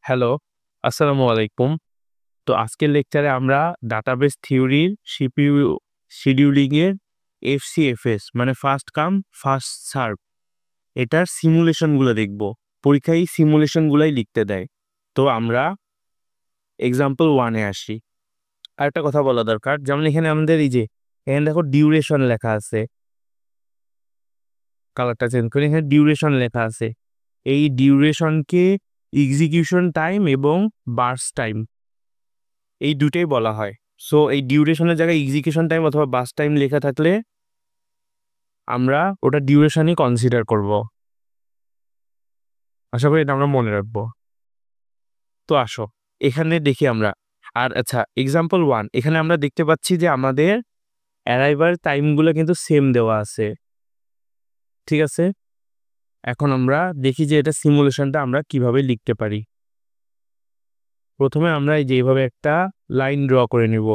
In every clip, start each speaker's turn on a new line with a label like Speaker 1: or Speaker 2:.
Speaker 1: Hello, আসসালামু আলাইকুম। তো আজকের লেকচারে আমরা ডাটাবেস থিওরির সিপিইউ শিডিউলিং এর এফসিএফএস মানে ফার্স্ট কাম ফার্স্ট সার্ভ এটার সিমুলেশন গুলো দেখব। পরীক্ষায় এই সিমুলেশন গুলাই লিখতে দেয়। তো আমরা এক্সাম্পল 1 এ আসি। আরেকটা কথা বলা দরকার, যেমন এখানে আমাদের এই যে এখানে দেখো ডিউরেশন লেখা আছে, কালারটা চেঞ্জ করে এখানে ডিউরেশন লেখা আছে। এই ডিউরেশনকে এক্সিকিউশন টাইম এবং বার্স্ট টাইম এই দুটোই বলা হয়। সো এই ডিউরেশনের জায়গায় এক্সিকিউশন টাইম অথবা বাস টাইম লেখা থাকলে আমরা ওটা ডিউরেশনই কনসিডার করব। আশা করি এটা আমরা মনে রাখবো। তো আসো এখানে দেখি আমরা। আর আচ্ছা, এক্সাম্পল 1 এখানে আমরা দেখতে পাচ্ছি যে আমাদের অ্যারাইভাল টাইমগুলো কিন্তু সেম দেওয়া আছে। ঠিক আছে, এখন আমরা দেখি যে এটা সিমুলেশনটা আমরা কিভাবে লিখতে পারি। প্রথমে আমরা এই যে এইভাবে একটা লাইন ড্র করে নিব।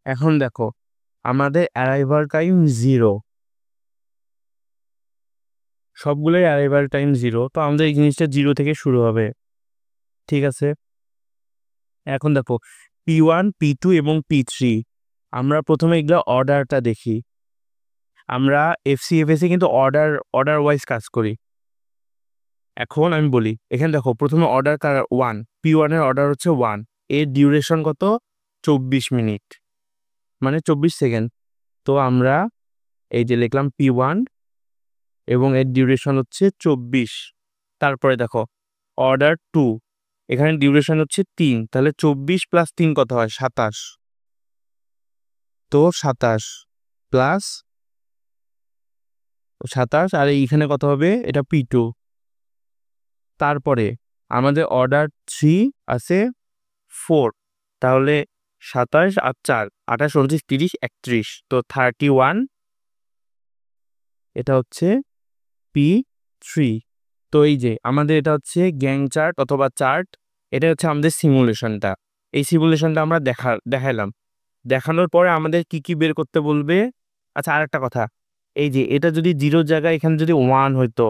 Speaker 1: এখন দেখো আমাদের অ্যারাইভাল টাইম 0, সবগুলোই অ্যারাইভাল টাইম 0। তো আমাদের এই জিনিসটা 0 থেকে শুরু হবে। ঠিক আছে, এখন দেখো P1 P2 এবং P3 আমরা প্রথমে এগুলো অর্ডারটা দেখি। আমরা এফসিএফএস এ কিন্তু অর্ডার ওয়াইজ কাজ করি। এখন আমি বলি, এখানে দেখো প্রথমে অর্ডার 1, P1 এর অর্ডার হচ্ছে 1, এর ডিউরেশন কত 24 মিনিট মানে 24 সেকেন্ড। তো আমরা এই যে লিখলাম P1 এবং এর ডিউরেশন হচ্ছে 24। তারপরে দেখো অর্ডার 2, এখানে ডিউরেশন হচ্ছে 3, তাহলে 24 প্লাস 3 কত হয় 27। তো 27 প্লাস 27 আর এইখানে কত হবে, এটা P2। তারপরে আমাদের অর্ডার 3 আছে 4, তাহলে 27 আর 4 28 29 30 31, তো 31, এটা হচ্ছে P3। তো এই যে আমাদের এটা হচ্ছে গ্যাং চার্ট অথবা চার্ট, এটা হচ্ছে আমাদের সিমুলেশনটা। এই সিমুলেশনটা আমরা দেখাইলাম। দেখানোর পরে আমাদের কি কি বের করতে বলবে। আচ্ছা, আরেকটা কথা, এই যে এটা যদি 0 জায়গায় এখানে যদি 1 হইতো,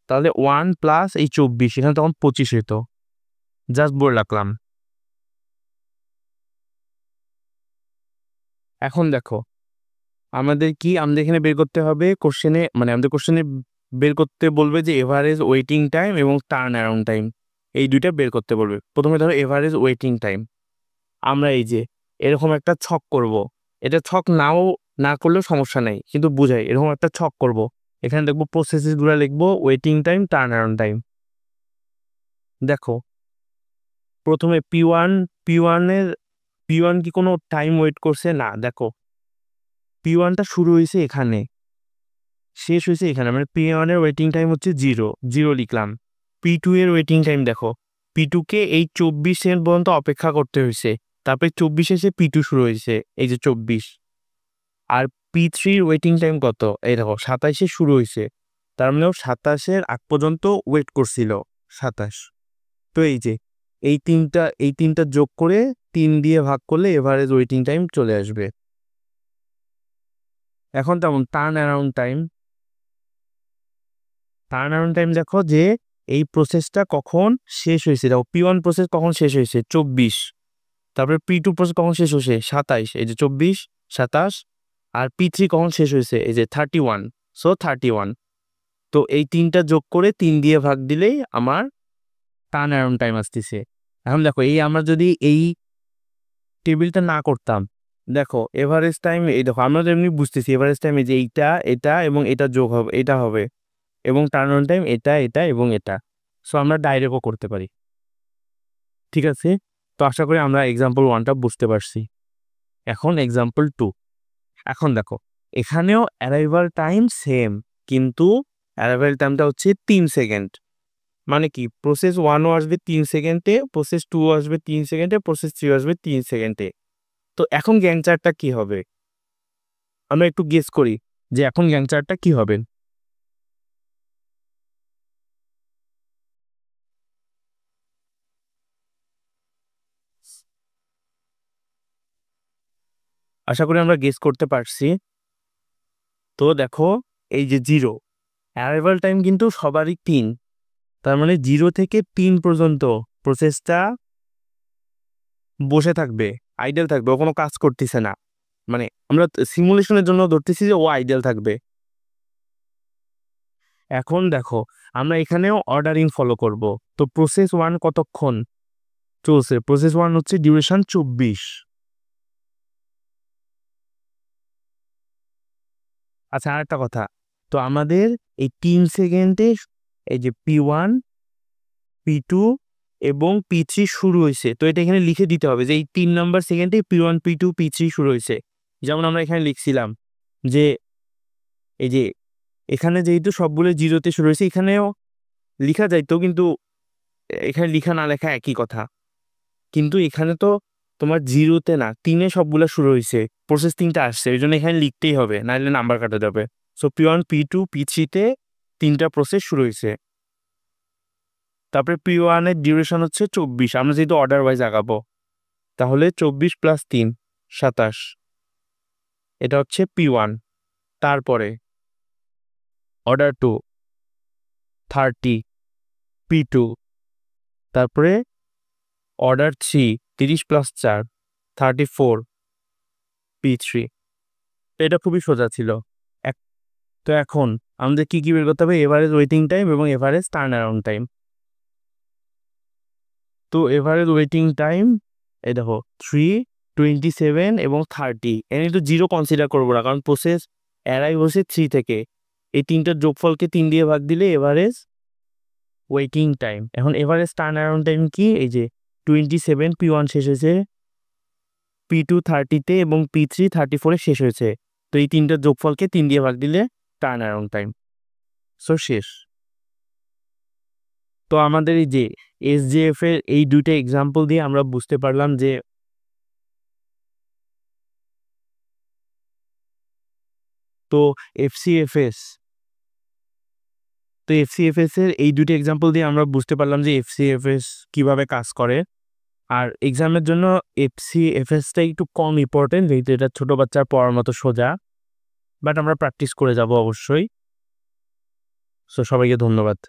Speaker 1: তাহলে 1 প্লাস এই 24 এখানে তখন 25 হইতো। জাস্ট বলে রাখলাম। এখন দেখো আমাদের এখানে বের করতে হবে কোশ্চেনে, মানে আমাদের কোশ্চেনে বের করতে বলবে যে এভারেজ ওয়েটিং টাইম এবং টার্ন অ্যারাউন্ড টাইম, এই দুইটা বের করতে বলবে। প্রথমে ধরো এভারেজ ওয়েটিং টাইম, আমরা এই যে এরকম একটা ছক করব। এটা ছক না করলেও সমস্যা নেই, কিন্তু বুঝাই এরকম একটা ছক করব। এখানে দেখবো প্রসেসগুলো লিখবো waiting time turn around time. দেখো প্রথমে P1 কি কোনো টাইম ওয়েট করছে না। দেখো P1টা শুরু হয়েছে এখানে, শেষ হয়েছে এখানে, মানে P1 এর ওয়েটিং টাইম হচ্ছে 0 লিখলাম। P2 এর ওয়েটিং টাইম দেখো, P2 কে এই 24 সেকেন্ড পর্যন্ত অপেক্ষা করতে হয়েছে, তারপরে 24 এসে P2 শুরু হয়েছে, এই যে 24। আর P3 ওয়েটিং টাইম কত, এই দেখো 27 শুরু হয়েছে, তার মানে 27 আগ পর্যন্ত ওয়েট করছিল 27। তো এই যে এই তিনটা যোগ করে 3 দিয়ে ভাগ করলে এভারেজ ওয়েটিং টাইম চলে আসবে। এখন তেমন টার্ন অ্যারাউন্ড টাইম দেখো যে এই প্রসেসটা কখন শেষ হয়েছে। দেখো P1 প্রসেস কখন শেষ হয়েছে 24, তারপরে P2 প্রসেস কখন শেষ হয়েছে 27, এই যে 24 27। আর P3 কখন শেষ হয়েছে, এই যে 31, সো 31। তো এই তিনটা যোগ করে 3 দিয়ে ভাগ দিলেই আমার টার্ন অ্যারাউন্ড টাইম আসতেছে। এখন দেখো এই আমরা যদি এই টেবিলটা না করতাম, দেখো এভারেজ টাইম, এই দেখো আমরা তো এমনি বুঝতেছি এভারেজ টাইম এই যে এইটা এটা এবং এটা যোগ হবে, এটা হবে, এবং টার্ন অন টাইম এটা এটা এবং এটা। সো আমরা ডাইরেক্টও করতে পারি। ঠিক আছে, তো আশা করি আমরা এক্সাম্পল 1টা বুঝতে পারছি। এখন এক্সাম্পল 2। এখন দেখো এখানেও অ্যারাইভাল টাইম সেম, কিন্তু অ্যারাইভাল টাইমটা হচ্ছে 3 সেকেন্ড। মানে কি, প্রসেস 1ও আসবে 3 সেকেন্ডে, প্রসেস 2 আসবে 3 সেকেন্ডে, প্রসেস 3 আসবে 3 সেকেন্ডে। তো এখন গ্যাং চার্টটা কি হবে, আমরা একটু গেস করি যে এখন গ্যাং চার্টটা কি হবে। আশা করি আমরা গেস করতে পারছি। তো দেখো এই যে 0 অ্যারাইভাল টাইম কিন্তু সবারই 3, তার মানে 0 থেকে 3 পর্যন্ত প্রসেসটা বসে থাকবে, আইডেল থাকবে, ও কোনো কাজ করতেছে না। মানে আমরা সিমুলেশনের জন্য ধরতেছি যে ও আইডেল থাকবে। এখন দেখো আমরা এখানেও অর্ডারিং ফলো করব। তো প্রসেস 1 কতক্ষণ চলছে? প্রসেস 1 হচ্ছে ডিউরেশন 24। আচ্ছা আরেকটা কথা, তো আমাদের এই 3 সেকেন্ডে এই যে P1 P2 এবং P3 শুরু হয়েছে, তো এটা এখানে লিখে দিতে হবে যে এই 3 নাম্বার সেকেন্ডে P1 P2 P3 শুরু হয়েছে। যেমন আমরা এখানে লিখছিলাম যে এই যে এখানে যেহেতু সবগুলো 0-তে শুরু হয়েছে, এখানেও লিখা যাইতো, কিন্তু এখানে লিখা না লেখা একই কথা। কিন্তু এখানে তো তোমার 0-তে না 3-এ সবগুলো শুরু হয়েছে, প্রসেস 3টা আসছে, ওই জন্য এখানে লিখতেই হবে, নাহলে নাম্বার কাটা যাবে। সো P1 P2 P3-তে 3টা প্রসেস শুরু হয়েছে। তারপরে P1 এর ডিউরেশন হচ্ছে 24, আমরা যেহেতু অর্ডার ওয়াইজ আগাবো, তাহলে 24 + 3 27, এটা হচ্ছে P1। তারপরে অর্ডার 2 30 P2, তারপরে অর্ডার 3 30 + 4 34 P3। তো এটা খুবই সোজা ছিল। তো এখন আমাদের কি বের করতে হবে? এভারেজ ওয়েটিং টাইম এবং এভারেজ টার্ন অ্যারাউন্ড টাইম। তো এভারেজ ওয়েটিং টাইম এই দেখো 3 27 এবং 30, এখানে তো 0 কনসিডার করবো না, কারণ প্রসেস অ্যারাইভ হচ্ছে 3 থেকে। এই 3টার যোগফলকে 3 দিয়ে ভাগ দিলে এভারেজ ওয়েটিং টাইম। এখন এভারেজ টার্ন অ্যারাউন্ড টাইম কি? এই যে 27 P1 শেষ হয়েছে, P2 30-তে এবং P3 34-এ শেষ হয়েছে। তো এই 3টার যোগফলকে 3 দিয়ে ভাগ দিলে টার্ন অ্যারাউন্ড টাইম। সো শেষ। তো আমাদের এই যে SJF এর এই 2টা এক্সাম্পল দিয়ে আমরা বুঝতে পারলাম যে তো FCFS এর এই 2টা এক্সাম্পল দিয়ে আমরা বুঝতে পারলাম যে FCFS কিভাবে কাজ করে। আর এক্সামের জন্য FCFSটা একটু কম ইম্পর্টেন্ট, যেহেতু এটা ছোট বাচ্চার পড়ার মতো সোজা, বাট আমরা প্র্যাকটিস করে যাব অবশ্যই। সো সবাইকে ধন্যবাদ।